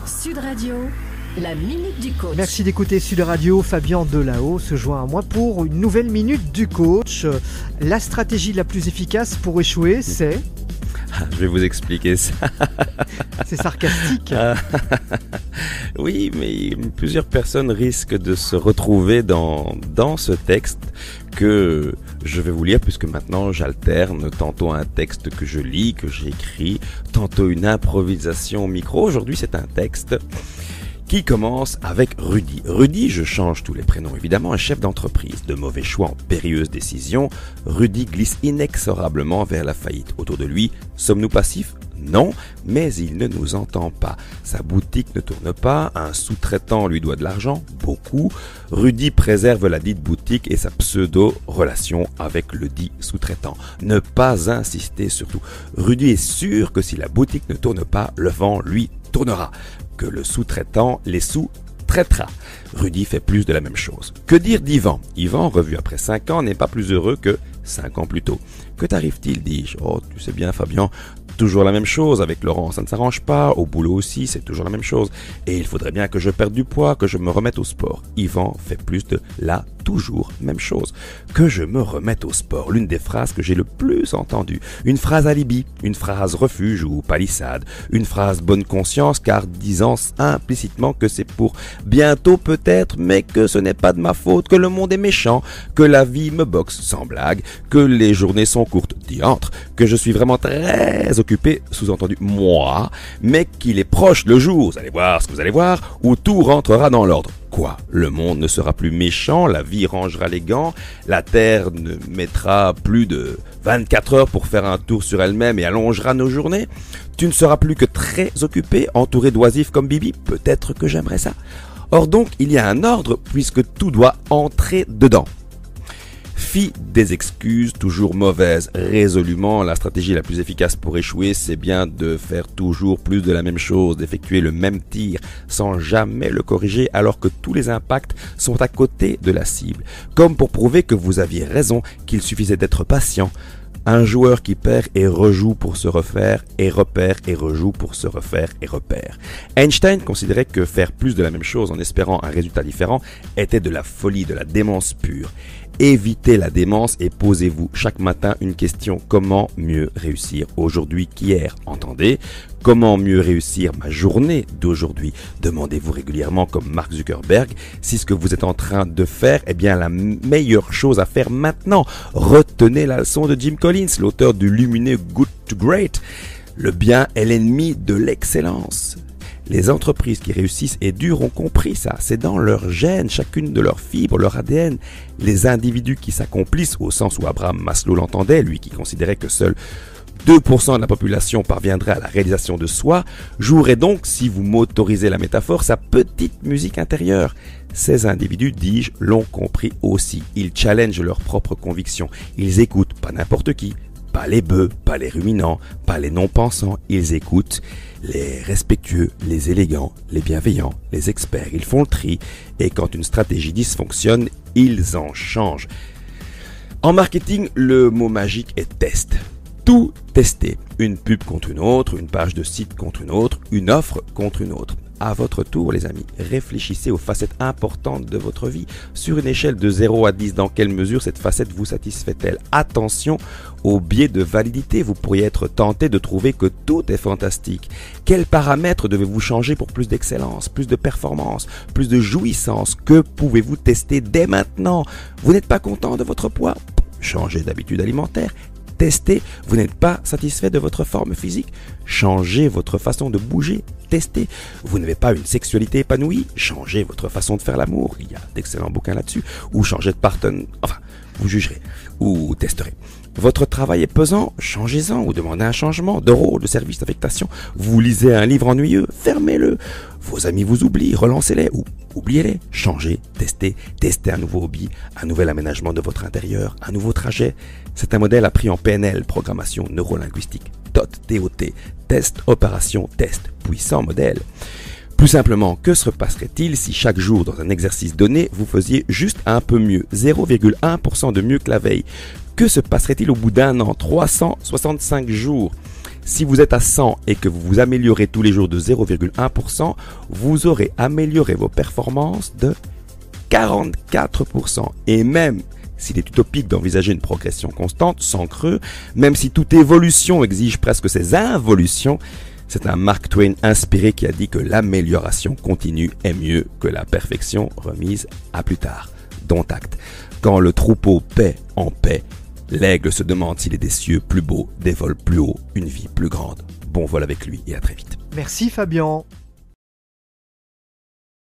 Sud Radio, la Minute du Coach. Merci d'écouter Sud Radio. Fabien Delahaut se joint à moi pour une nouvelle Minute du Coach. La stratégie la plus efficace pour échouer, c'est... Je vais vous expliquer ça. C'est sarcastique. Oui, mais plusieurs personnes risquent de se retrouver dans ce texte que je vais vous lire, puisque maintenant j'alterne tantôt un texte que je lis, que j'écris, tantôt une improvisation au micro. Aujourd'hui, c'est un texte qui commence avec Rudy. Rudy, je change tous les prénoms évidemment, un chef d'entreprise. De mauvais choix en périlleuses décisions, Rudy glisse inexorablement vers la faillite. Autour de lui, sommes-nous passifs ? Non, mais il ne nous entend pas. Sa boutique ne tourne pas, un sous-traitant lui doit de l'argent, beaucoup. Rudy préserve la dite boutique et sa pseudo-relation avec le dit sous-traitant. Ne pas insister surtout. Rudy est sûr que si la boutique ne tourne pas, le vent lui tournera. Que le sous-traitant les sous-traitera. Rudy fait plus de la même chose. Que dire d'Yvan ? Yvan, revu après 5 ans, n'est pas plus heureux que 5 ans plus tôt. Que t'arrive-t-il, dis-je ? Oh, tu sais bien, Fabien, toujours la même chose. Avec Laurent, ça ne s'arrange pas. Au boulot aussi, c'est toujours la même chose. Et il faudrait bien que je perde du poids, que je me remette au sport. Yvan fait plus de la toujours même chose. Que je me remette au sport. L'une des phrases que j'ai le plus entendues. Une phrase alibi, une phrase refuge ou palissade. Une phrase bonne conscience, car disant implicitement que c'est pour bientôt peut-être, mais que ce n'est pas de ma faute, que le monde est méchant, que la vie me boxe sans blague, que les journées sont courtes, diantre, que je suis vraiment très occupé, sous-entendu moi, mais qu'il est proche le jour, vous allez voir ce que vous allez voir, où tout rentrera dans l'ordre. Quoi ? Le monde ne sera plus méchant, la vie rangera les gants, la terre ne mettra plus de 24 heures pour faire un tour sur elle-même et allongera nos journées. Tu ne seras plus que très occupé, entouré d'oisifs comme Bibi. Peut-être que j'aimerais ça. Or donc, il y a un ordre puisque tout doit entrer dedans. Fie des excuses toujours mauvaises. Résolument, la stratégie la plus efficace pour échouer, c'est bien de faire toujours plus de la même chose, d'effectuer le même tir sans jamais le corriger alors que tous les impacts sont à côté de la cible. Comme pour prouver que vous aviez raison, qu'il suffisait d'être patient. Un joueur qui perd et rejoue pour se refaire, et repère et rejoue pour se refaire et repère. Einstein considérait que faire plus de la même chose en espérant un résultat différent était de la folie, de la démence pure. Évitez la démence et posez-vous chaque matin une question: comment mieux réussir aujourd'hui qu'hier ? Entendez ? Comment mieux réussir ma journée d'aujourd'hui ? Demandez-vous régulièrement, comme Mark Zuckerberg, si ce que vous êtes en train de faire est bien la meilleure chose à faire maintenant. Retenez la leçon de Jim Collins, l'auteur du lumineux Good to Great. Le bien est l'ennemi de l'excellence. Les entreprises qui réussissent et durent ont compris ça. C'est dans leur gène, chacune de leurs fibres, leur ADN. Les individus qui s'accomplissent, au sens où Abraham Maslow l'entendait, lui qui considérait que seuls 2% de la population parviendrait à la réalisation de soi, jouerait donc, si vous m'autorisez la métaphore, sa petite musique intérieure. Ces individus, dis-je, l'ont compris aussi. Ils challengent leurs propres convictions. Ils écoutent pas n'importe qui. Pas les bœufs, pas les ruminants, pas les non-pensants. Ils écoutent les respectueux, les élégants, les bienveillants, les experts. Ils font le tri et quand une stratégie dysfonctionne, ils en changent. En marketing, le mot magique est test. Tout tester. Une pub contre une autre, une page de site contre une autre, une offre contre une autre. À votre tour, les amis, réfléchissez aux facettes importantes de votre vie. Sur une échelle de 0 à 10, dans quelle mesure cette facette vous satisfait-elle ? Attention au biais de validité. Vous pourriez être tenté de trouver que tout est fantastique. Quels paramètres devez-vous changer pour plus d'excellence, plus de performance, plus de jouissance ? Que pouvez-vous tester dès maintenant ? Vous n'êtes pas content de votre poids ? Changez d'habitude alimentaire. Testez, vous n'êtes pas satisfait de votre forme physique, changez votre façon de bouger, testez. Vous n'avez pas une sexualité épanouie, changez votre façon de faire l'amour, il y a d'excellents bouquins là-dessus, ou changez de partenaire, enfin, vous jugerez, ou testerez. Votre travail est pesant, changez-en ou demandez un changement de rôle, de service, d'affectation. Vous lisez un livre ennuyeux, fermez-le. Vos amis vous oublient, relancez-les ou oubliez-les. Changez, testez un nouveau hobby, un nouvel aménagement de votre intérieur, un nouveau trajet. C'est un modèle appris en PNL, programmation neurolinguistique. TOT, test, opération, test, puissant modèle. Plus simplement, que se passerait-il si chaque jour dans un exercice donné, vous faisiez juste un peu mieux, 0,1% de mieux que la veille ? Que se passerait-il au bout d'un an, 365 jours ? Si vous êtes à 100 et que vous vous améliorez tous les jours de 0,1%, vous aurez amélioré vos performances de 44%. Et même s'il est utopique d'envisager une progression constante, sans creux, même si toute évolution exige presque ses involutions, c'est un Mark Twain inspiré qui a dit que l'amélioration continue est mieux que la perfection remise à plus tard. Dont acte. Quand le troupeau paît en paix, l'aigle se demande s'il est des cieux plus beaux, des vols plus hauts, une vie plus grande. Bon vol avec lui et à très vite. Merci Fabien.